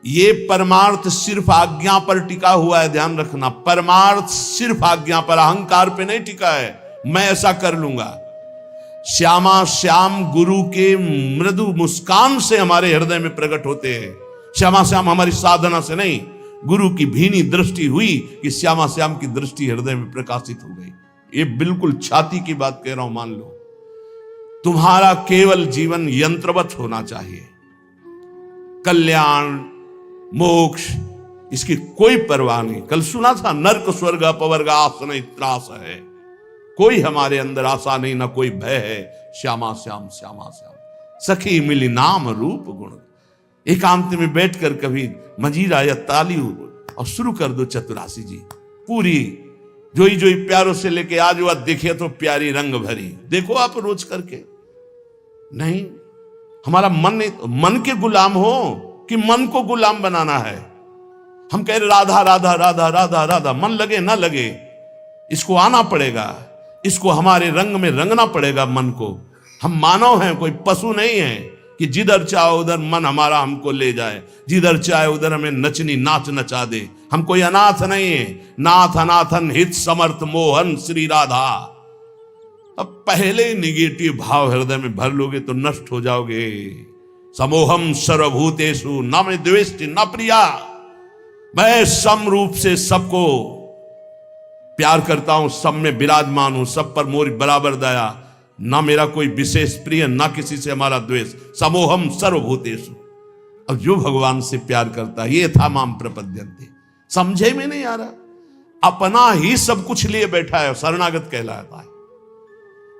ये परमार्थ सिर्फ आज्ञा पर टिका हुआ है, ध्यान रखना। परमार्थ सिर्फ आज्ञा पर, अहंकार पे नहीं टिका है, मैं ऐसा कर लूंगा। श्यामा श्याम गुरु के मृदु मुस्कान से हमारे हृदय में प्रकट होते हैं। श्यामा श्याम हमारी साधना से नहीं, गुरु की भीनी दृष्टि हुई कि श्यामा श्याम की दृष्टि हृदय में प्रकाशित हो गई। ये बिल्कुल छाती की बात कह रहा हूं, मान लो। तुम्हारा केवल जीवन यंत्रवत होना चाहिए। कल्याण मोक्ष इसकी कोई परवाह नहीं। कल सुना था, नर्क स्वर्ग अपवर्ग आस नहीं त्रास है। कोई हमारे अंदर आशा नहीं, ना कोई भय है। श्यामा श्याम श्यामा श्याम सखी मिली नाम रूप गुण। एकांत में बैठकर कभी मजीरा या ताली और शुरू कर दो चतुरासी जी पूरी, जोई जोई प्यारों से लेके आज वह देखे तो प्यारी रंग भरी। देखो आप रोज करके। नहीं, हमारा मन नहीं, मन के गुलाम हो कि मन को गुलाम बनाना है। हम कह रहे राधा राधा राधा राधा राधा, मन लगे ना लगे, इसको आना पड़ेगा, इसको हमारे रंग में रंगना पड़ेगा मन को। हम मानव हैं, कोई पशु नहीं है कि जिधर चाहे उधर मन हमारा हमको ले जाए, जिधर चाहे उधर हमें नचनी नाच नचा दे। हम कोई अनाथ नहीं है। नाथ अनाथन हित समर्थ मोहन श्री राधा। अब पहले ही निगेटिव भाव हृदय में भर लोगे तो नष्ट हो जाओगे। समोहम सर्वभूतेषु न मे द्वेष्टि न प्रिया। मैं सम रूप से सबको प्यार करता हूं, सब में विराजमान हूं, सब पर मोरी बराबर दया। ना मेरा कोई विशेष प्रिय, ना किसी से हमारा द्वेष। समोहम सर्वभूतेषु। अब जो भगवान से प्यार करता है, ये था माम प्रपद्यन्ते। समझे में नहीं आ रहा, अपना ही सब कुछ लिए बैठा है, शरणागत कहलाता है।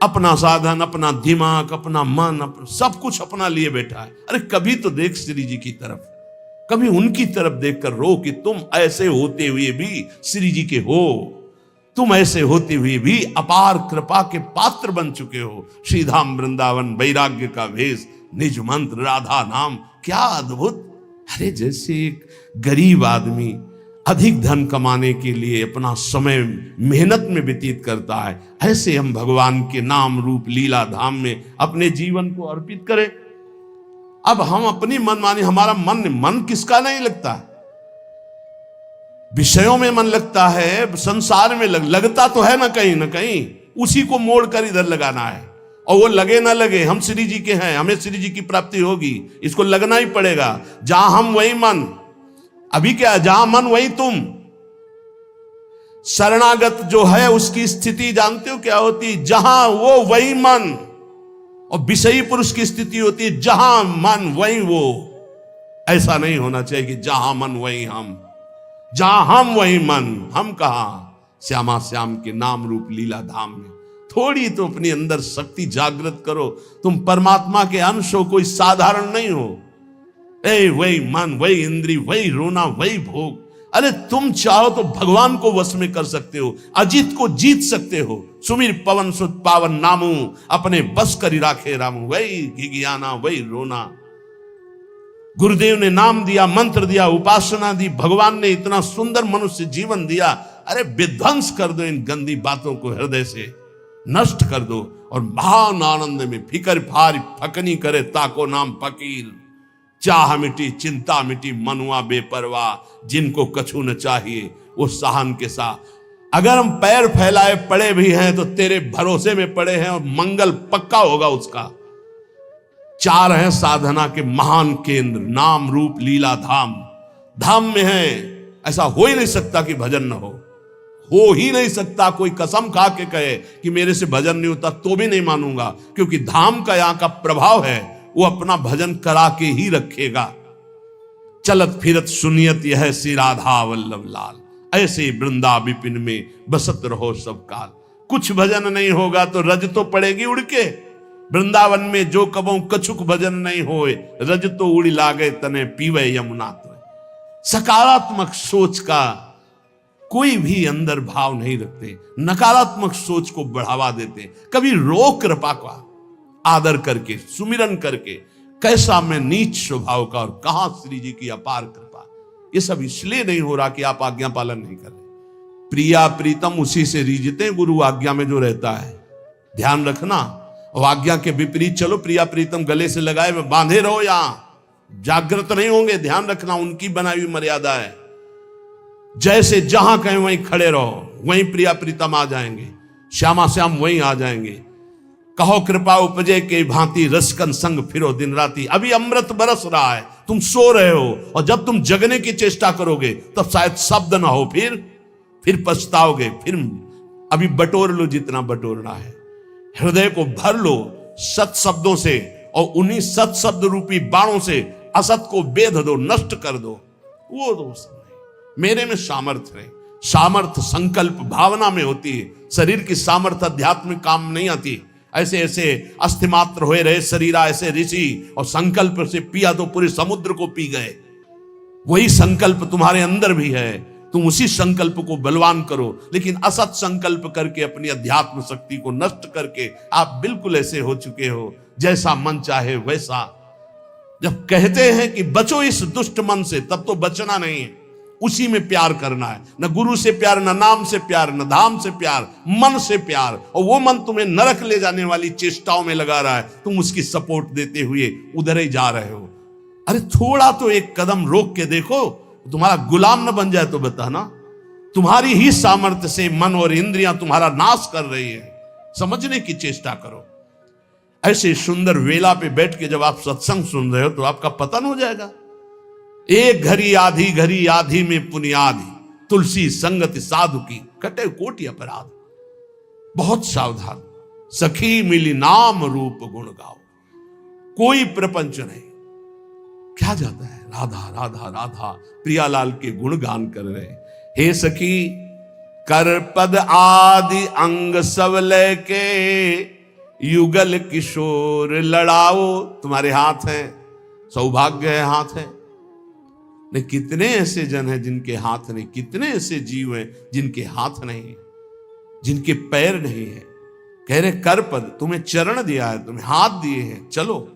अपना साधन, अपना दिमाग, अपना मन, सब कुछ अपना लिए बैठा है। अरे कभी तो देख श्री जी की तरफ, कभी उनकी तरफ देखकर रो कि तुम ऐसे होते हुए भी श्री जी के हो, तुम ऐसे होते हुए भी अपार कृपा के पात्र बन चुके हो। श्रीधाम वृंदावन वैराग्य का भेष, निज मंत्र राधा नाम, क्या अद्भुत। अरे जैसे एक गरीब आदमी अधिक धन कमाने के लिए अपना समय मेहनत में व्यतीत करता है, ऐसे हम भगवान के नाम रूप लीला धाम में अपने जीवन को अर्पित करें। अब हम अपनी मनमानी, हमारा मन किसका नहीं लगता, विषयों में मन लगता है, संसार में लगता तो है ना कहीं, उसी को मोड़ कर इधर लगाना है। और वो लगे ना लगे, हम श्री जी के हैं, हमें श्री जी की प्राप्ति होगी, इसको लगना ही पड़ेगा। जहां हम वही मन। अभी क्या, जहां मन वही तुम। शरणागत जो है उसकी स्थिति जानते हो क्या होती, जहां वो वही मन। और विषयी पुरुष की स्थिति होती है जहां मन वही वो। ऐसा नहीं होना चाहिए कि जहां मन वही हम, जहां हम वही मन। हम कहां, श्यामा श्याम के नाम रूप लीला धाम में। थोड़ी तो अपनी अंदर शक्ति जागृत करो। तुम परमात्मा के अंश हो, कोई साधारण नहीं हो। वही मन, वही इंद्री, वही रोना, वही भोग। अरे तुम चाहो तो भगवान को वश में कर सकते हो, अजीत को जीत सकते हो। सुमिर पवन सुत पावन नामू, अपने बस करी राखे रामू। वही घिघियाना, वही रोना। गुरुदेव ने नाम दिया, मंत्र दिया, उपासना दी, भगवान ने इतना सुंदर मनुष्य जीवन दिया। अरे विध्वंस कर दो इन गंदी बातों को, हृदय से नष्ट कर दो। और महान आनंद में फिकर फार फकनी करे ताको नाम फकीर। चाह मिटी चिंता मिटी मनुआ बेपरवाह। जिनको कछु न चाहिए वो सहन के साथ। अगर हम पैर फैलाए पड़े भी हैं तो तेरे भरोसे में पड़े हैं, और मंगल पक्का होगा उसका। चार हैं साधना के महान केंद्र, नाम रूप लीला धाम। धाम में है, ऐसा हो ही नहीं सकता कि भजन न हो ही नहीं सकता। कोई कसम खा के कहे कि मेरे से भजन नहीं होता तो भी नहीं मानूंगा, क्योंकि धाम का यहां का प्रभाव है, वो अपना भजन करा के ही रखेगा। चलत फिरत सुनियत यह श्री राधा वल्लभ लाल। ऐसे वृंदा विपिन में बसत रहो सब काल। कुछ भजन नहीं होगा तो रज तो पड़ेगी उड़ के। वृंदावन में जो कबों कछुक भजन नहीं होए, रज तो उड़ी लागे तने पीवे यमुना। तो सकारात्मक सोच का कोई भी अंदर भाव नहीं रखते, नकारात्मक सोच को बढ़ावा देते। कभी रो कृपा का आदर करके, सुमिरन करके, कैसा मैं नीच स्वभाव का और कहां श्री जी की अपार कृपा। ये सब इसलिए नहीं हो रहा कि आप आज्ञा पालन नहीं कर रहे। प्रिया प्रीतम उसी से रीझते, गुरु आज्ञा में जो रहता है, ध्यान रखना। और आज्ञा के विपरीत चलो, प्रिया प्रीतम गले से लगाए में बांधे रहो, यहां जागृत नहीं होंगे, ध्यान रखना, उनकी बनाई हुई मर्यादा है। जैसे जहां कहें वहीं खड़े रहो, वहीं प्रिया प्रीतम आ जाएंगे, श्यामा श्याम वहीं आ जाएंगे। कहो कृपा उपजे के भांति रसकन संग फिरो दिन राती। अभी अमृत बरस रहा है, तुम सो रहे हो, और जब तुम जगने की चेष्टा करोगे तब शायद शब्द ना हो, फिर पछताओगे। फिर अभी बटोर लो जितना बटोरना है, हृदय को भर लो सत शब्दों से, और उन्हीं सत शब्द रूपी बाणों से असत को बेध दो, नष्ट कर दो। वो दोस्त नहीं, मेरे में सामर्थ्य है। सामर्थ्य संकल्प भावना में होती है। शरीर की सामर्थ्य अध्यात्मिक काम नहीं आती। ऐसे ऐसे अस्थिमात्र हुए रहे शरीरा ऐसे ऋषि, और संकल्प से पिया तो पूरे समुद्र को पी गए। वही संकल्प तुम्हारे अंदर भी है, तुम उसी संकल्प को बलवान करो। लेकिन असत संकल्प करके अपनी अध्यात्म शक्ति को नष्ट करके आप बिल्कुल ऐसे हो चुके हो, जैसा मन चाहे वैसा। जब कहते हैं कि बचो इस दुष्ट मन से, तब तो बचना नहीं है, उसी में प्यार करना है। न गुरु से प्यार, न नाम से प्यार, न धाम से प्यार, मन से प्यार। और वो मन तुम्हें नरक ले जाने वाली चेष्टाओं में लगा रहा है, तुम उसकी सपोर्ट देते हुए उधर ही जा रहे हो। अरे थोड़ा तो एक कदम रोक के देखो, तुम्हारा गुलाम न बन जाए तो बताना। तुम्हारी ही सामर्थ्य से मन और इंद्रियां तुम्हारा नाश कर रही है, समझने की चेष्टा करो। ऐसे सुंदर वेला पे बैठ के जब आप सत्संग सुन रहे हो तो आपका पतन हो जाएगा। एक घड़ी आधी में पुनियादी, तुलसी संगति साधु की कटे कोटि अपराध। बहुत सावधान, सखी मिली नाम रूप गुण गाओ। कोई प्रपंच नहीं, क्या जाता है, राधा राधा राधा प्रियालाल के गुणगान कर रहे। हे सखी कर पद आदि अंग सब लेके, युगल किशोर लड़ाओ। तुम्हारे हाथ है, सौभाग्य है हाथ है। नहीं, कितने ऐसे जन हैं जिनके हाथ नहीं, कितने ऐसे जीव हैं जिनके हाथ नहीं है, जिनके पैर नहीं है। कह रहे कर पद, तुम्हें चरण दिया है, तुम्हें हाथ दिए हैं, चलो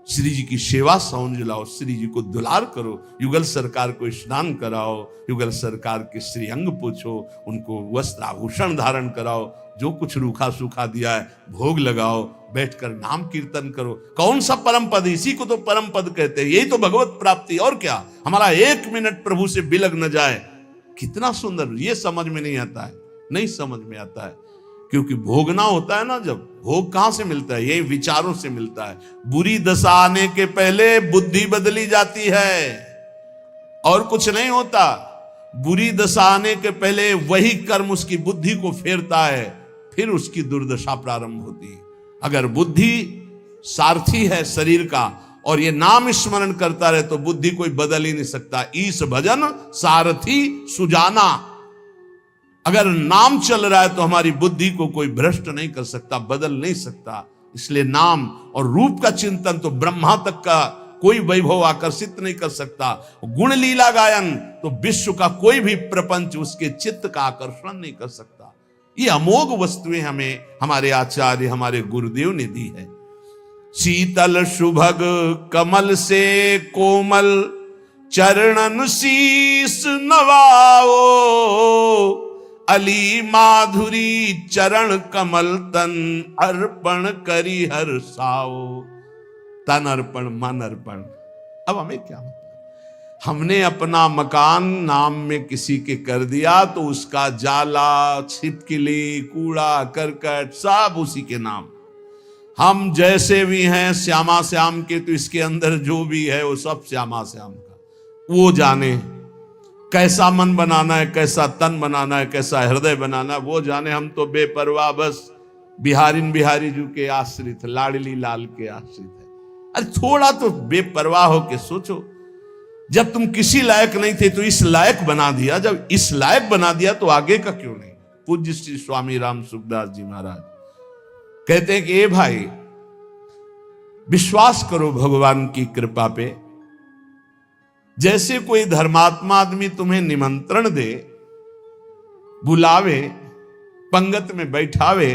श्री जी की सेवा समझ लाओ, श्री जी को दुलार करो, युगल सरकार को स्नान कराओ, युगल सरकार के श्री अंग पूछो, उनको वस्त्र आभूषण धारण कराओ, जो कुछ रूखा सूखा दिया है भोग लगाओ, बैठकर नाम कीर्तन करो। कौन सा परम पद, इसी को तो परम पद कहते हैं। यही तो भगवत प्राप्ति, और क्या। हमारा एक मिनट प्रभु से बिलग न जाए, कितना सुंदर। ये समझ में नहीं आता है, नहीं समझ में आता है, क्योंकि भोगना होता है ना। जब भोग कहां से मिलता है, यही विचारों से मिलता है। बुरी दशा आने के पहले बुद्धि बदली जाती है, और कुछ नहीं होता। बुरी दशा आने के पहले वही कर्म उसकी बुद्धि को फेरता है, फिर उसकी दुर्दशा प्रारंभ होती है। अगर बुद्धि सारथी है शरीर का, और ये नाम स्मरण करता रहे, तो बुद्धि कोई बदल ही नहीं सकता। ईश भजन सारथी सुजाना। अगर नाम चल रहा है तो हमारी बुद्धि को कोई भ्रष्ट नहीं कर सकता, बदल नहीं सकता। इसलिए नाम और रूप का चिंतन तो ब्रह्मा तक का कोई वैभव आकर्षित नहीं कर सकता। गुण लीला गायन तो विश्व का कोई भी प्रपंच उसके चित्त का आकर्षण नहीं कर सकता। ये अमोघ वस्तुएं हमें हमारे आचार्य, हमारे गुरुदेव ने दी है। शीतल सुभग कमल से कोमल, चरणन शीस नवाओ। अली माधुरी चरण कमल, तन अर्पण करी हर्षाओ। तन अर्पण, मन अर्पण। अब हमें क्या मतलब, हमने अपना मकान नाम में किसी के कर दिया, तो उसका जाला, छिपकली, कूड़ा करकट सब उसी के नाम। हम जैसे भी हैं श्यामा श्याम के, तो इसके अंदर जो भी है वो सब श्यामा श्याम का। वो जाने कैसा मन बनाना है, कैसा तन बनाना है, कैसा हृदय बनाना है, वो जाने। हम तो बेपरवाह बस बिहारी जी के आश्रित, लाडली लाल के आश्रित है। अरे थोड़ा तो बेपरवाह हो के सोचो। जब तुम किसी लायक नहीं थे तो इस लायक बना दिया, जब इस लायक बना दिया तो आगे का क्यों नहीं। पूज्य श्री स्वामी राम सुखदास जी महाराज कहते हैं कि ए भाई, विश्वास करो भगवान की कृपा पे। जैसे कोई धर्मात्मा आदमी तुम्हें निमंत्रण दे, बुलावे, पंगत में बैठावे,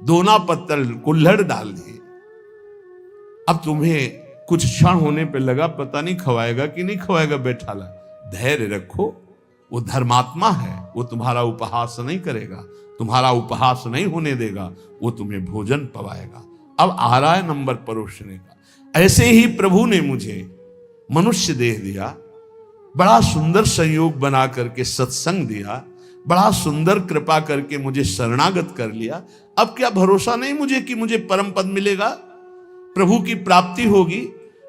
दोना पत्तल कुल्हड़ डाल दिए। अब तुम्हें कुछ क्षण होने पे लगा पता नहीं खवाएगा कि नहीं खवाएगा, बैठा ला। धैर्य रखो, वो धर्मात्मा है, वो तुम्हारा उपहास नहीं करेगा, तुम्हारा उपहास नहीं होने देगा, वो तुम्हें भोजन पवाएगा। अब आ रहा है नंबर परोसने का। ऐसे ही प्रभु ने मुझे मनुष्य देह दिया, बड़ा सुंदर संयोग बना करके सत्संग दिया, बड़ा सुंदर कृपा करके मुझे शरणागत कर लिया। अब क्या भरोसा नहीं मुझे कि मुझे परम पद मिलेगा, प्रभु की प्राप्ति होगी?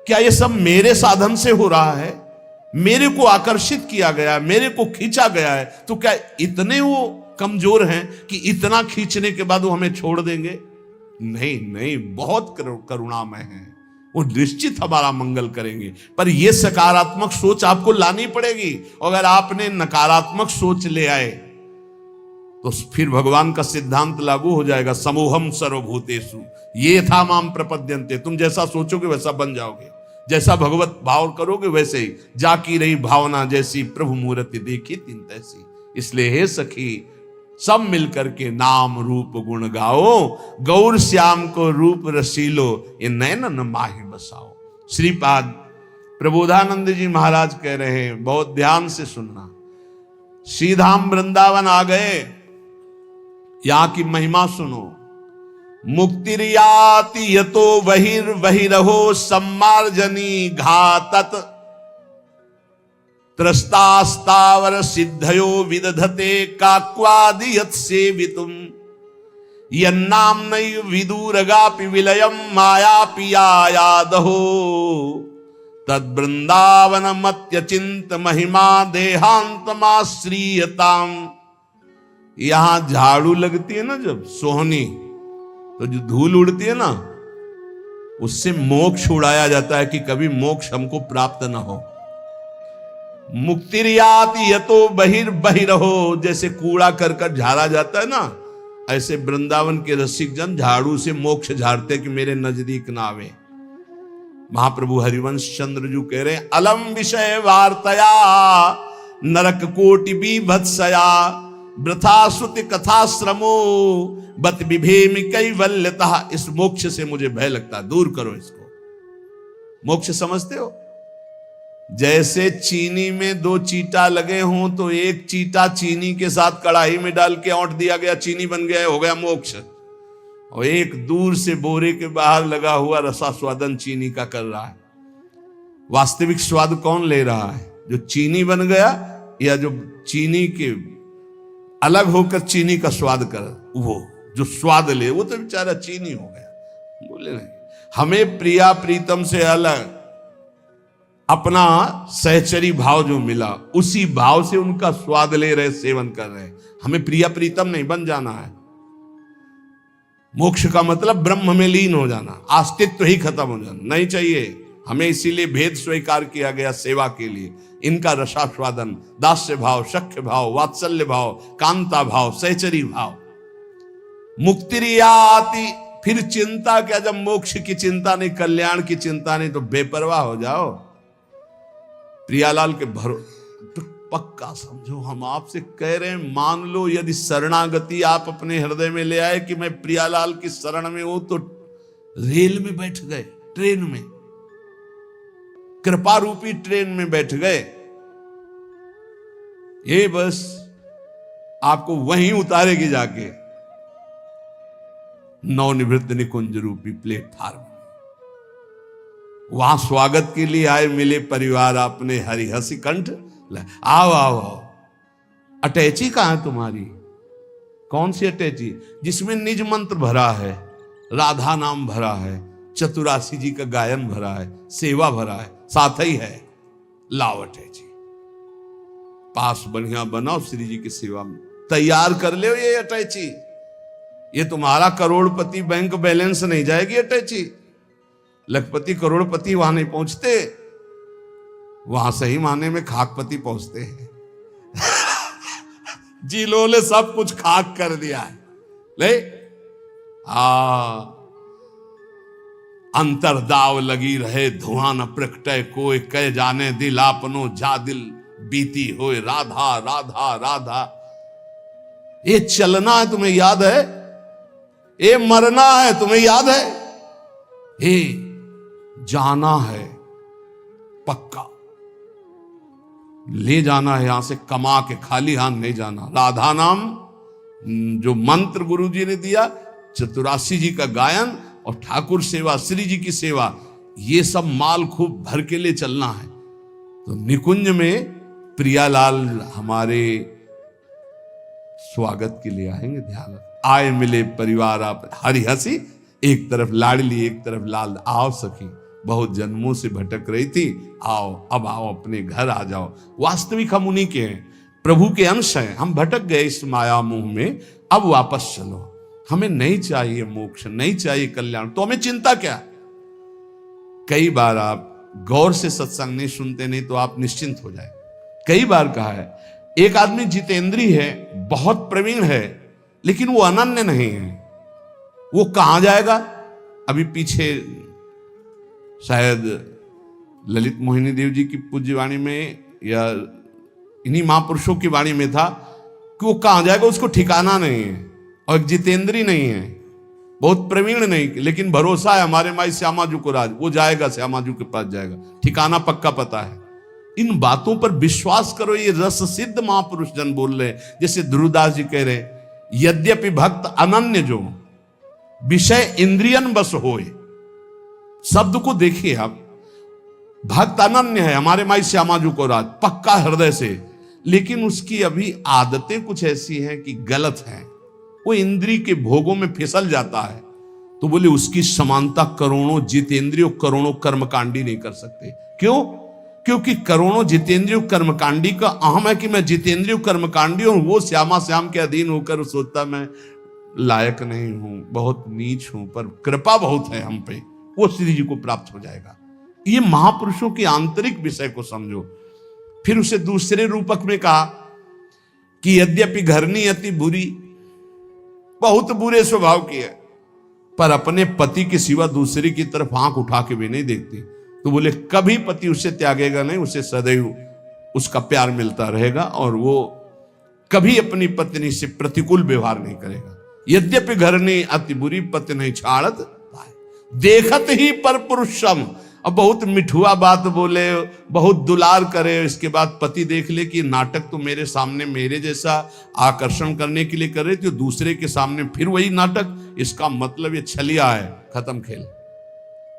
क्या ये सब मेरे साधन से हो रहा है? मेरे को आकर्षित किया गया, मेरे को खींचा गया है, तो क्या इतने वो कमजोर हैं कि इतना खींचने के बाद वो हमें छोड़ देंगे? नहीं नहीं, बहुत करुणामय हैं, वो निश्चित हमारा मंगल करेंगे। पर ये सकारात्मक सोच आपको लानी पड़ेगी। अगर आपने नकारात्मक सोच ले आए तो फिर भगवान का सिद्धांत लागू हो जाएगा, समूहम सर्वभूतेषु ये था माम प्रपद्यन्ते। तुम जैसा सोचोगे वैसा बन जाओगे, जैसा भगवत भाव करोगे वैसे ही। जाकी रही भावना जैसी, प्रभु मूर्ति देखी तिन तैसी। इसलिए हे सखी, सब मिलकर के नाम रूप गुण गाओ, गौर श्याम को रूप रसीलो, ये नैनन माहि बसाओ। श्रीपाद प्रबोधानंद जी महाराज कह रहे हैं, बहुत ध्यान से सुनना। श्रीधाम वृंदावन आ गए, यहां की महिमा सुनो। मुक्तिर्याति यतो बहिर्बहिरहो सम्मार्जनी घातत, त्रस्तास्तावर सिद्धयो विदधते काक्वादियत सेवितुम, यन्नाम नैव विदूरगापि विलयम माया पियायादहो, तद्वृंदावन मत्यचिंत महिमा देहांतमाश्रीयताम। यहां झाड़ू लगती है ना जब सोहनी, तो जो धूल उड़ती है ना, उससे मोक्ष उड़ाया जाता है कि कभी मोक्ष हमको प्राप्त ना हो। मुक्तिर्याति यतो बहिर्बहिरहो, जैसे कूड़ा करकट झाड़ा जाता है ना, ऐसे वृंदावन के रसिक जन झाड़ू से मोक्ष झाड़ते कि मेरे नजदीक ना आवे। महाप्रभु हरिवंश चंद्र जी कह रहे हैं, अलम विषय वार्तया नरक कोटि बीभत्सया, वृथा श्रुति कथा श्रमो बत विभेमि कैवल्यतः। इस मोक्ष से मुझे भय लगता है, दूर करो इसको। मोक्ष समझते हो? जैसे चीनी में दो चीटा लगे हों तो एक चीटा चीनी के साथ कढ़ाई में डाल के औंट दिया गया, चीनी बन गया, हो गया मोक्ष। और एक दूर से बोरे के बाहर लगा हुआ रसास्वादन चीनी का कर रहा है। वास्तविक स्वाद कौन ले रहा है? जो चीनी बन गया या जो चीनी के अलग होकर चीनी का स्वाद कर, वो जो स्वाद ले वो तो बेचारा चीनी हो गया। बोले नहीं, हमें प्रिया प्रीतम से अलग अपना सहचरी भाव जो मिला, उसी भाव से उनका स्वाद ले रहे, सेवन कर रहे। हमें प्रिया प्रीतम नहीं बन जाना है। मोक्ष का मतलब ब्रह्म में लीन हो जाना, अस्तित्व ही खत्म हो जाना नहीं चाहिए हमें। इसीलिए भेद स्वीकार किया गया सेवा के लिए। इनका रसास्वादन, दास्य भाव, सख्य भाव, वात्सल्य भाव, कांता भाव, सहचरी भाव। मुक्तिर्याति, फिर चिंता क्या? जब मोक्ष की चिंता नहीं, कल्याण की चिंता नहीं, तो बेपरवाह हो जाओ। प्रियालाल के तो पक्का समझो, हम आपसे कह रहे हैं, मान लो यदि शरणागति आप अपने हृदय में ले आए कि मैं प्रियालाल की शरण में हूं, तो रेल में बैठ गए, ट्रेन में, कृपा रूपी ट्रेन में बैठ गए। ये बस आपको वहीं उतारेगी जाके नवनिवृत्त निकुंज रूपी प्लेटफार्म। वहां स्वागत के लिए आए, मिले परिवार अपने हरिहसी कंठ, आओ आओ आओ। अटैची कहां है तुम्हारी? कौन सी अटैची? जिसमें निज मंत्र भरा है, राधा नाम भरा है, चतुरासी जी का गायन भरा है, सेवा भरा है, साथ ही है। लाओ अटैची, पास बढ़िया बनाओ, श्री जी की सेवा में तैयार कर ले ये अटैची। ये तुम्हारा करोड़पति बैंक बैलेंस नहीं जाएगी अटैची। लखपति करोड़पति वहां नहीं पहुंचते, वहां सही माने में खाकपति पहुंचते हैं। जिलों ने सब कुछ खाक कर दिया है। ले अंतरदाव लगी रहे, धुआं न प्रकटे कोई, कह जाने दिल आपनो जा दिल बीती होए, राधा राधा राधा। ये चलना है तुम्हें याद है? ये मरना है तुम्हें याद है? ये जाना है पक्का, ले जाना है यहां से, कमा के खाली हाथ नहीं जाना। राधा नाम जो मंत्र गुरु जी ने दिया, चतुरासी जी का गायन और ठाकुर सेवा, श्री जी की सेवा, ये सब माल खूब भर के लिए चलना है। तो निकुंज में प्रियालाल हमारे स्वागत के लिए आएंगे। ध्यान आए मिले परिवार आप हरी हंसी, एक तरफ लाडली एक तरफ लाल, आओ सखी बहुत जन्मों से भटक रही थी, आओ अब आओ अपने घर आ जाओ। वास्तविक हम उन्हीं के हैं, प्रभु के अंश हैं। हम भटक गए इस माया मुंह में, अब वापस चलो। हमें नहीं चाहिए मोक्ष, नहीं चाहिए कल्याण, तो हमें चिंता क्या। कई बार आप गौर से सत्संग नहीं सुनते, नहीं तो आप निश्चिंत हो जाए। कई बार कहा है, एक आदमी जितेंद्रीय है, बहुत प्रवीण है, लेकिन वो अनन्य नहीं है। वो कहां जाएगा। अभी पीछे शायद ललित मोहिनी देव जी की पूज्य वाणी में या इन्हीं महापुरुषों की वाणी में था कि वो कहां जाएगा उसको ठिकाना नहीं है, और जितेंद्री नहीं है, बहुत प्रवीण नहीं, लेकिन भरोसा है हमारे माई श्यामाजू को राज, वो जाएगा, श्यामाजू के पास जाएगा, ठिकाना पक्का पता है। इन बातों पर विश्वास करो, ये रस सिद्ध महापुरुष जन बोल रहे हैं। जैसे ध्रुवदास जी कह रहे, यद्यपि भक्त अनन्य जो विषय इंद्रियन बस होए। शब्द को देखिए आप, भक्त अनन्य है हमारे माई श्यामाजू को राज, पक्का हृदय से, लेकिन उसकी अभी आदतें कुछ ऐसी हैं कि गलत हैं, वो इंद्री के भोगों में फिसल जाता है। तो बोले उसकी समानता करोड़ों जितेंद्रियों करोड़ों कर्मकांडी नहीं कर सकते। क्यों? क्योंकि करोड़ों जितेंद्रियों कर्मकांडी का अहम है कि मैं जितेंद्रियों कर्मकांडी और वो श्यामा श्याम के अधीन होकर सोचता मैं लायक नहीं हूं, बहुत नीच हूं, पर कृपा बहुत है हम पे, वो श्री जी को प्राप्त हो जाएगा। ये महापुरुषों के आंतरिक विषय को समझो। फिर उसे दूसरे रूपक में कहा कि यद्यपि घरनी अति बुरी, बहुत बुरे स्वभाव की है, पर अपने पति के सिवा दूसरे की तरफ आंख उठा के भी नहीं देखती। तो बोले कभी पति उसे त्यागेगा नहीं, उसे सदैव उसका प्यार मिलता रहेगा और वो कभी अपनी पत्नी से प्रतिकूल व्यवहार नहीं करेगा। यद्यपि घरनी अति बुरी, पति नहीं छाड़त देखत ही पर पुरुषम। अब बहुत मिठुआ बात बोले, बहुत दुलार करे, इसके बाद पति देख ले कि नाटक तो मेरे सामने मेरे जैसा आकर्षण करने के लिए कर रहे थे, दूसरे के सामने फिर वही नाटक, इसका मतलब ये छलिया है, खत्म खेल।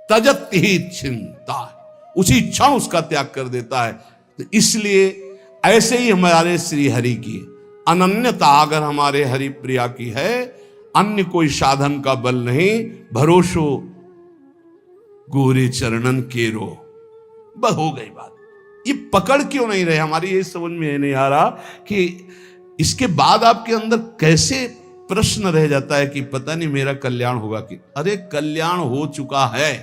तजत ही चिंता, उसी क्षण उसका त्याग कर देता है। तो इसलिए ऐसे ही हमारे श्री हरि की अनन्यता अगर हमारे हरि प्रिया की है, अन्य कोई साधन का बल नहीं, भरोसो गोरे चरणन केरो। बस हो गई बात। ये पकड़ क्यों नहीं रहे हमारी, ये समझ में नहीं आ रहा कि इसके बाद आपके अंदर कैसे प्रश्न रह जाता है कि पता नहीं मेरा कल्याण होगा कि, अरे कल्याण हो चुका है,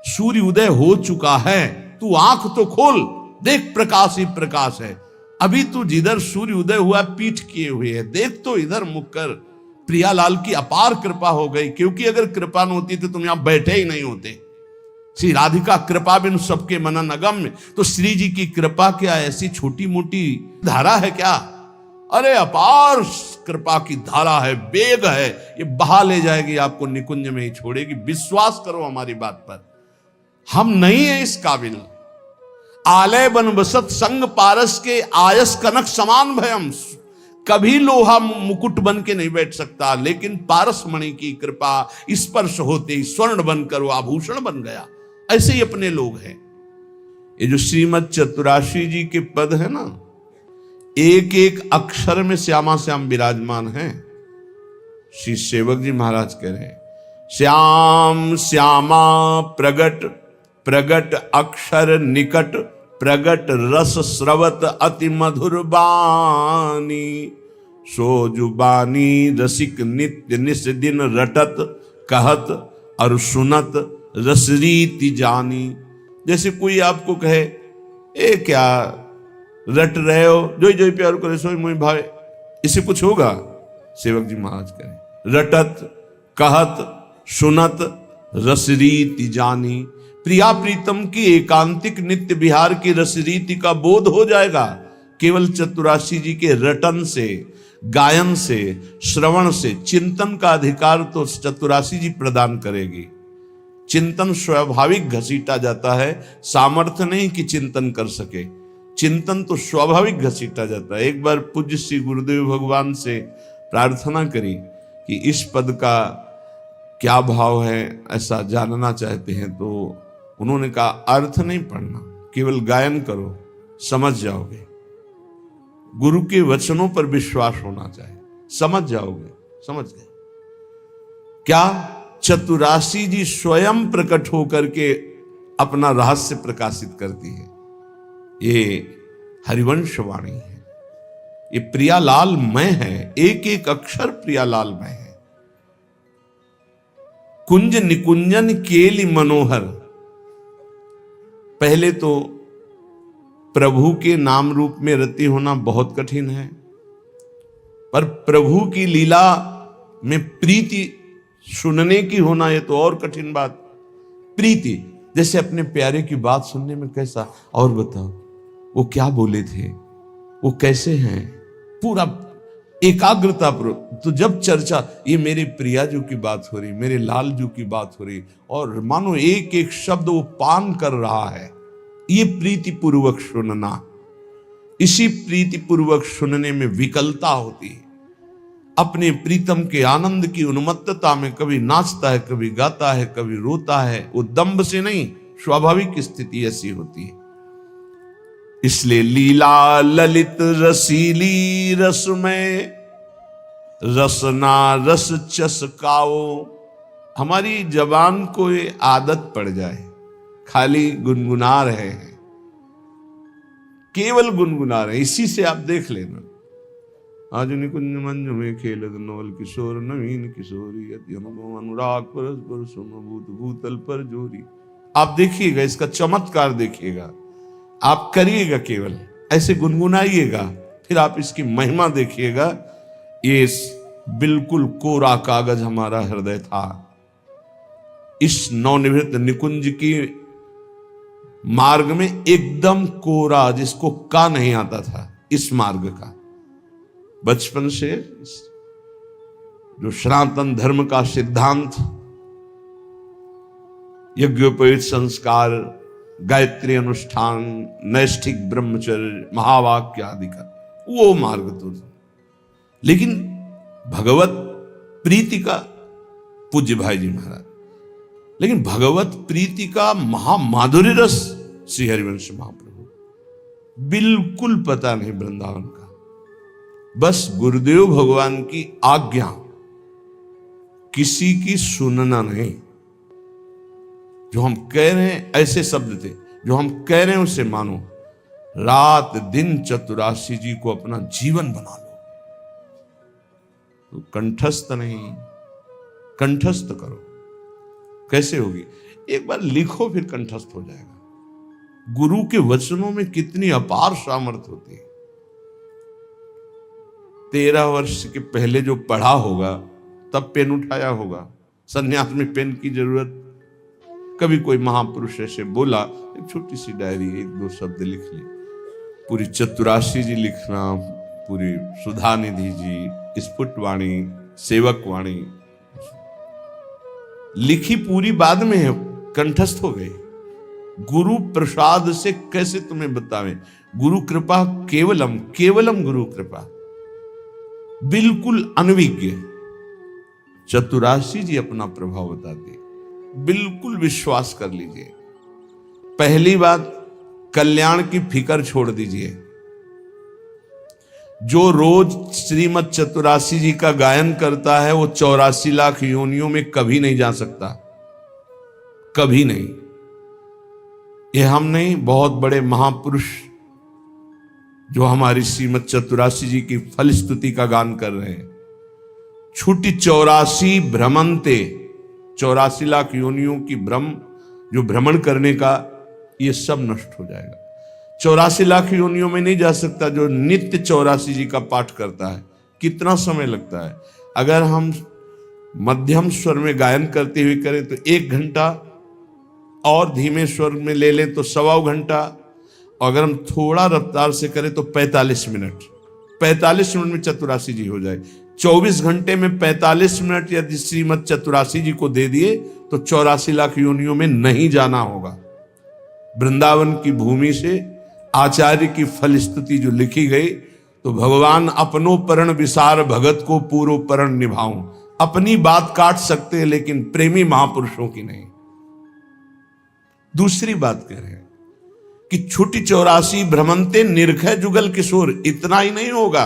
सूर्य उदय हो चुका है, तू आंख तो खोल, देख प्रकाश ही प्रकाश है। अभी तू जिधर सूर्य उदय हुआ पीठ किए हुए है, देख तो इधर मुख कर। प्रियालाल की अपार कृपा हो गई, क्योंकि अगर कृपा न होती तो तुम यहां बैठे ही नहीं होते। श्री राधिका कृपा बिन सबके मनन अगम्य। तो श्री जी की कृपा क्या ऐसी छोटी मोटी धारा है क्या? अरे अपार कृपा की धारा है, वेग है, ये बहा ले जाएगी आपको, निकुंज में ही छोड़ेगी। विश्वास करो हमारी बात पर, हम नहीं है इस काबिल। आलय बन बसत संग पारस के आयस कनक समान भयम। कभी लोहा मुकुट बन के नहीं बैठ सकता, लेकिन पारस मणि की कृपा स्पर्श होते ही स्वर्ण बनकर वो आभूषण बन गया। ऐसे ही अपने लोग हैं। ये जो श्रीमद चतुराशी जी के पद है ना, एक एक अक्षर में श्यामा श्याम विराजमान है। श्री सेवक जी महाराज कह रहे हैं, श्याम श्यामा प्रगट प्रगट अक्षर निकट, प्रगट रस स्रवत अति मधुर बानी। सो जुबानी रसिक नित्य निस दिन रटत, कहत और सुनत रसरीति जानी। जैसे कोई आपको कहे, ए क्या रट रहे हो, जो जो प्यार करे सोई मोहि भावे, इससे कुछ होगा? सेवक जी महाराज कहें, रटत कहत सुनत रसरीति जानी। प्रिया प्रीतम की एकांतिक नित्य विहार की रसरीति का बोध हो जाएगा केवल चतुराशी जी के रटन से, गायन से, श्रवण से। चिंतन का अधिकार तो चतुराशी जी प्रदान करेगी। चिंतन स्वाभाविक घसीटा जाता है, सामर्थ्य नहीं कि चिंतन कर सके। चिंतन तो स्वाभाविक घसीटा जाता है। एक बार पूज्य श्री गुरुदेव भगवान से प्रार्थना करी कि इस पद का क्या भाव है, ऐसा जानना चाहते हैं। तो उन्होंने कहा अर्थ नहीं पढ़ना, केवल गायन करो, समझ जाओगे। गुरु के वचनों पर विश्वास होना चाहिए, समझ जाओगे। समझ गए क्या? चतुरासी जी स्वयं प्रकट होकर के अपना रहस्य प्रकाशित करती है। ये हरिवंश वाणी है, ये प्रियालाल मय है, एक एक अक्षर प्रियालाल मय है। कुंज निकुंजन केली मनोहर। पहले तो प्रभु के नाम रूप में रति होना बहुत कठिन है, पर प्रभु की लीला में प्रीति सुनने की होना ये तो और कठिन बात। प्रीति जैसे अपने प्यारे की बात सुनने में कैसा, और बताओ वो क्या बोले थे, वो कैसे हैं, पूरा एकाग्रता पर। तो जब चर्चा ये मेरे प्रियाजू की बात हो रही, मेरे लालजू की बात हो रही, और मानो एक एक शब्द वो पान कर रहा है, ये प्रीति पूर्वक सुनना। इसी प्रीति पूर्वक सुनने में विकलता होती है। अपने प्रीतम के आनंद की उन्मत्तता में कभी नाचता है, कभी गाता है, कभी रोता है। वो दंभ से नहीं, स्वाभाविक स्थिति ऐसी होती है। इसलिए लीला ललित रसीली रसमय, रसना रस चसकाओ। हमारी जबान को ये आदत पड़ जाए, खाली गुनगुना रहे हैं, केवल गुनगुना रहे हैं। इसी से आप देख लेना, आज निकुंज मंज में खेलत नवल किशोर, नवीन किशोरी अति अनुभव अनुराग परस्पर सुमभूत भूतल पर जोरी। आप देखिएगा, इसका चमत्कार देखिएगा, आप करिएगा, केवल ऐसे गुनगुनाइएगा, फिर आप इसकी महिमा देखिएगा। ये बिल्कुल कोरा कागज हमारा हृदय था। इस नवनिवृत्त निकुंज की मार्ग में एकदम कोरा, जिसको का नहीं आता था, इस मार्ग का बचपन से जो सनातन धर्म का सिद्धांत, यज्ञोपवीत संस्कार, गायत्री अनुष्ठान, नैष्ठिक ब्रह्मचर्य, महावाक्य आदि का वो मार्ग तो था। लेकिन भगवत प्रीति का, पूज्य भाई जी महाराज, लेकिन भगवत प्रीति का महामाधुर्य रस श्री हरिवंश महाप्रभु बिल्कुल पता नहीं वृंदावन का। बस गुरुदेव भगवान की आज्ञा, किसी की सुनना नहीं। जो हम कह रहे हैं, ऐसे शब्द थे, जो हम कह रहे हैं उसे मानो। रात दिन चतुरासी जी को अपना जीवन बना लो। तो कंठस्थ नहीं, कंठस्थ करो। कैसे होगी? एक बार लिखो, फिर कंठस्थ हो जाएगा। गुरु के वचनों में कितनी अपार सामर्थ्य होती है। 13 वर्ष के पहले जो पढ़ा होगा, तब पेन उठाया होगा। संन्यास में पेन की जरूरत, कभी कोई महापुरुष ऐसे बोला, एक छोटी सी डायरी, 1-2 शब्द लिख ली। पूरी चतुरासी जी लिखना, पूरी सुधा निधि जी, स्फुट वाणी, सेवक वाणी लिखी पूरी, बाद में है, कंठस्थ हो गई। गुरु प्रसाद से कैसे तुम्हें बतावें? गुरु कृपा केवलम, केवलम गुरु कृपा, बिल्कुल अनविज्ञ। चतुरासी जी अपना प्रभाव बताते, बिल्कुल विश्वास कर लीजिए। पहली बात, कल्याण की फिकर छोड़ दीजिए। जो रोज श्रीमद चतुरासी जी का गायन करता है, वो 84 लाख योनियों में कभी नहीं जा सकता, कभी नहीं। ये हम नहीं, बहुत बड़े महापुरुष जो हमारी श्रीमद चतुरासी जी की फलस्तुति का गान कर रहे हैं। छुटी 84 भ्रमंते, 84 लाख योनियों की भ्रम, जो भ्रमण करने का, ये सब नष्ट हो जाएगा। 84 लाख योनियों में नहीं जा सकता जो नित्य 84 जी का पाठ करता है। कितना समय लगता है? अगर हम मध्यम स्वर में गायन करते हुए करें तो 1 घंटा, और धीमे स्वर में ले लें तो 1.25 घंटा, और अगर हम थोड़ा रफ्तार से करें तो 45 मिनट। 45 मिनट में चतुरासी जी हो जाए। 24 घंटे में 45 मिनट यदि श्रीमद चतुरासी जी को दे दिए तो 84 लाख योनियों में नहीं जाना होगा। वृंदावन की भूमि से आचार्य की फलस्तुति जो लिखी गई, तो भगवान अपनो परण विसार भगत को पूरो परण निभाऊं। अपनी बात काट सकते हैं, लेकिन प्रेमी महापुरुषों की नहीं। दूसरी बात कह रहे हैं कि छुटी 84 भ्रमंते निर्खय जुगल किशोर। इतना ही नहीं होगा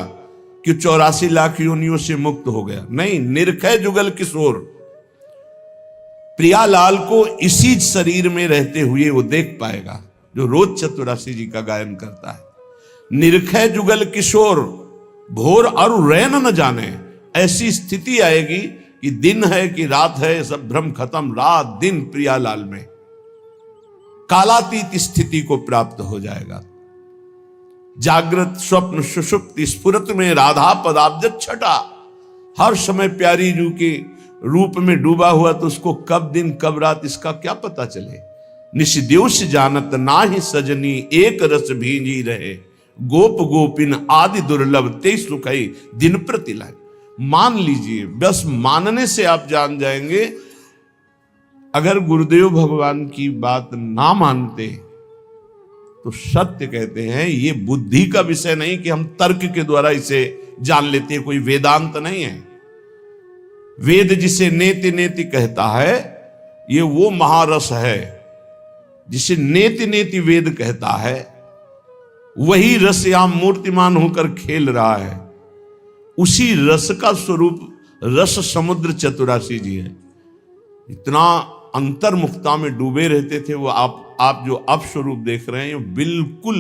कि 84 लाख योनियों से मुक्त हो गया, नहीं, निर्खय जुगल किशोर प्रियालाल को इसी शरीर में रहते हुए वो देख पाएगा जो रोज चतुरासी जी का गायन करता है। निर्खय जुगल किशोर भोर और रैन न जाने, ऐसी स्थिति आएगी कि दिन है कि रात है, सब भ्रम खत्म, रात दिन प्रियालाल में कालातीत स्थिति को प्राप्त हो जाएगा। जागृत स्वप्न सुषुप्ति स्फुरत में राधा पदाब्ज छटा, हर समय प्यारी जू के रूप में डूबा हुआ, तो उसको कब दिन कब रात इसका क्या पता चले। निशिदेश जानत नाही सजनी एक रस भींजी रहे, गोप गोपिन आदि दुर्लभ ते सुखई दिन प्रतिलय। मान लीजिए, बस मानने से आप जान जाएंगे। अगर गुरुदेव भगवान की बात ना मानते तो सत्य कहते हैं ये बुद्धि का विषय नहीं कि हम तर्क के द्वारा इसे जान लेते, कोई वेदांत नहीं है। वेद जिसे नेति नेति कहता है, ये वो महारस है जिसे नेति नेति वेद कहता है। वही रस यहां मूर्तिमान होकर खेल रहा है। उसी रस का स्वरूप रस समुद्र चतुरासी जी है। इतना अंतर्मुखता में डूबे रहते थे वो। आप जो अब स्वरूप देख रहे हैं, बिल्कुल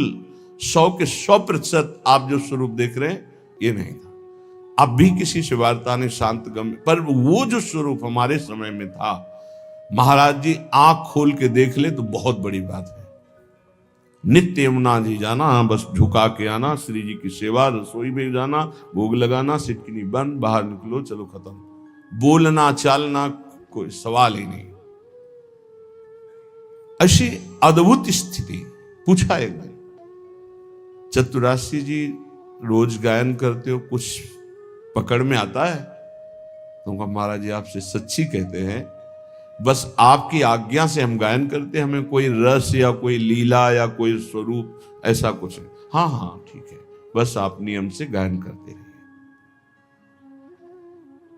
100 के 100% आप जो स्वरूप देख रहे हैं ये नहीं था। अब भी किसी से वार्ता नहीं, शांत गम, पर वो जो स्वरूप हमारे समय में था, महाराज जी आंख खोल के देख ले तो बहुत बड़ी बात है। नित्य यमुना जी जाना, बस झुका के आना, श्री जी की सेवा, रसोई में जाना, भोग लगाना, सिटकिनी बंद, बाहर निकलो, चलो खत्म। बोलना चालना कोई सवाल ही नहीं। ऐसी अद्भुत स्थिति। पूछा एक भाई, चतुरासी जी रोज गायन करते हो, कुछ पकड़ में आता है? तो महाराज जी आपसे सच्ची कहते हैं, बस आपकी आज्ञा से हम गायन करते, हमें कोई रस या कोई लीला या कोई स्वरूप ऐसा कुछ है। हाँ हाँ ठीक है, बस आप नियम से गायन करते रहिए।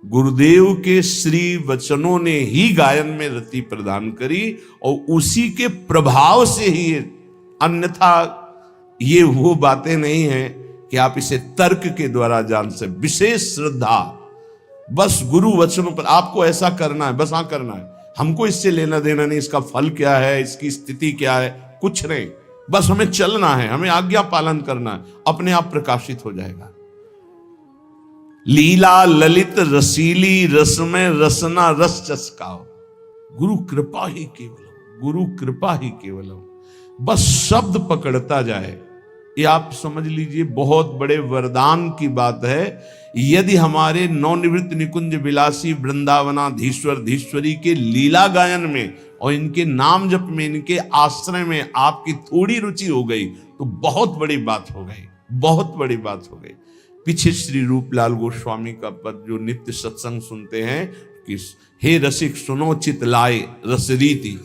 गुरुदेव के श्री वचनों ने ही गायन में रति प्रदान करी और उसी के प्रभाव से ही, अन्यथा ये वो बातें नहीं है कि आप इसे तर्क के द्वारा जान से। विशेष श्रद्धा, बस गुरु वचनों पर आपको ऐसा करना है, बस हाँ करना है, हमको इससे लेना देना नहीं, इसका फल क्या है, इसकी स्थिति क्या है, कुछ नहीं, बस हमें चलना है, हमें आज्ञा पालन करना है, अपने आप प्रकाशित हो जाएगा। लीला ललित रसीली रसमय रसना रस चस्काओ, गुरु कृपा ही केवलम, गुरु कृपा ही केवलम। बस शब्द पकड़ता जाए, ये आप समझ लीजिए बहुत बड़े वरदान की बात है। यदि हमारे नवनिवृत्त निकुंज विलासी वृंदावनाधीश्वर धीश्वरी के लीला गायन में और इनके नाम जप में, इनके आश्रय में आपकी थोड़ी रुचि हो गई तो बहुत बड़ी बात हो गई, बहुत बड़ी बात हो गई। पीछे श्री रूपलाल गोस्वामी का पद जो नित्य सत्संग सुनते हैं कि हे रसिक सुनो चित लाए रस रीति।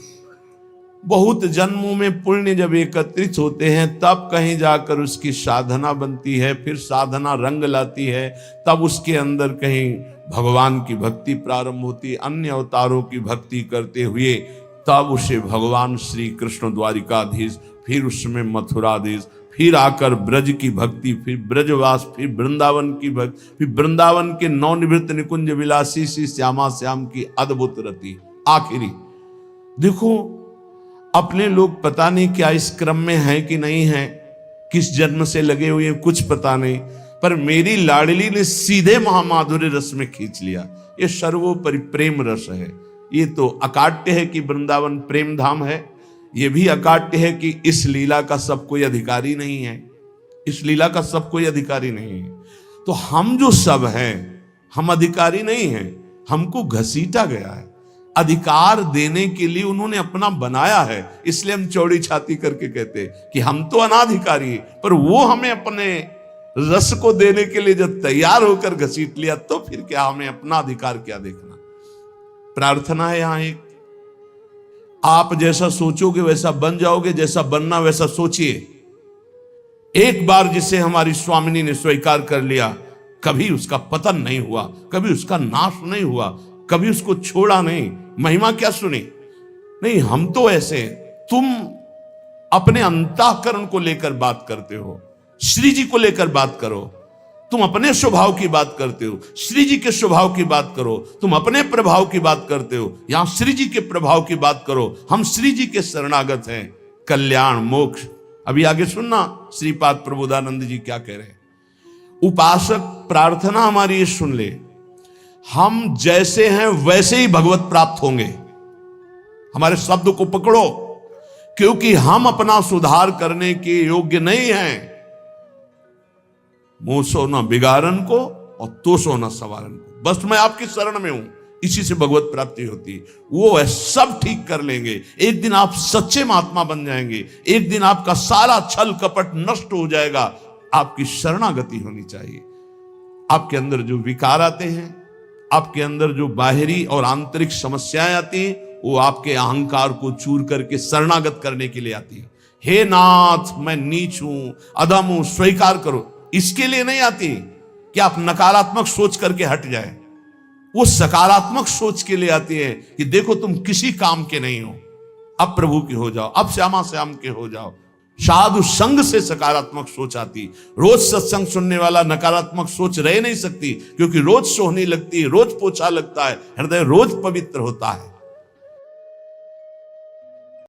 बहुत जन्मों में पुण्य जब एकत्रित होते हैं तब कहीं जाकर उसकी साधना बनती है, फिर साधना रंग लाती है, तब उसके अंदर कहीं भगवान की भक्ति प्रारंभ होती, अन्य अवतारों की भक्ति करते हुए तब उसे भगवान श्री कृष्ण द्वारिकाधीश, फिर उसमें मथुराधीश, फिर आकर ब्रज की भक्ति, फिर ब्रजवास, फिर वृंदावन की भक्ति, फिर वृंदावन के नवनिवृत्त निकुंज विलासी श्री श्यामा श्याम की अद्भुत रति। आखिरी देखो, अपने लोग पता नहीं क्या इस क्रम में है कि नहीं है, किस जन्म से लगे हुए कुछ पता नहीं, पर मेरी लाडली ने सीधे महामाधुर्य रस में खींच लिया। ये सर्वोपरि प्रेम रस है। ये तो अकाट्य है कि वृंदावन प्रेम धाम है, ये भी अकाट्य है कि इस लीला का सब कोई अधिकारी नहीं है, इस लीला का सब कोई अधिकारी नहीं है। तो हम जो सब हैं, हम अधिकारी नहीं हैं, हमको घसीटा गया है। अधिकार देने के लिए उन्होंने अपना बनाया है, इसलिए हम चौड़ी छाती करके कहते हैं कि हम तो अनाधिकारी हैं, पर वो हमें अपने रस को देने के लिए जब तैयार होकर घसीट लिया तो फिर क्या हमें अपना अधिकार क्या देखना। प्रार्थना है यहां एक, आप जैसा सोचोगे वैसा बन जाओगे, जैसा बनना वैसा सोचिए। एक बार जिसे हमारी स्वामिनी ने स्वीकार कर लिया, कभी उसका पतन नहीं हुआ, कभी उसका नाश नहीं हुआ, कभी उसको छोड़ा नहीं। महिमा क्या सुनी? नहीं, हम तो ऐसे तुम अपने अंतःकरण को लेकर बात करते हो, श्री जी को लेकर बात करो। तुम अपने स्वभाव की बात करते हो, श्री जी के स्वभाव की बात करो। तुम अपने प्रभाव की बात करते हो, यहां श्री जी के प्रभाव की बात करो। हम श्री जी के शरणागत हैं, कल्याण मोक्ष। अभी आगे सुनना श्रीपाद प्रबोधानंद जी क्या कह रहे हैं। उपासक प्रार्थना हमारी ये सुन ले, हम जैसे हैं वैसे ही भगवत प्राप्त होंगे। हमारे शब्द को पकड़ो, क्योंकि हम अपना सुधार करने के योग्य नहीं हैं। मुंह सो न बिगाड़न को और तो सो न सवारन को। बस मैं आपकी शरण में हूं, इसी से भगवत प्राप्ति होती है। वो है सब ठीक कर लेंगे। एक दिन आप सच्चे महात्मा बन जाएंगे, एक दिन आपका सारा छल कपट नष्ट हो जाएगा। आपकी शरणागति होनी चाहिए। आपके अंदर जो विकार आते हैं, आपके अंदर जो बाहरी और आंतरिक समस्याएं आती हैं, वो आपके अहंकार को चूर करके शरणागत करने के लिए आती है। हे नाथ, मैं नीच हूं, अधम हूं, स्वीकार करो। इसके लिए नहीं आती कि आप नकारात्मक सोच करके हट जाए। वो सकारात्मक सोच के लिए आती है कि देखो तुम किसी काम के नहीं हो, अब प्रभु के हो जाओ, अब श्यामा श्याम के हो जाओ। साधु संग से सकारात्मक सोच आती। रोज सत्संग सुनने वाला नकारात्मक सोच रह नहीं सकती, क्योंकि रोज सोहनी लगती है, रोज पोछा लगता है, हृदय रोज पवित्र होता है।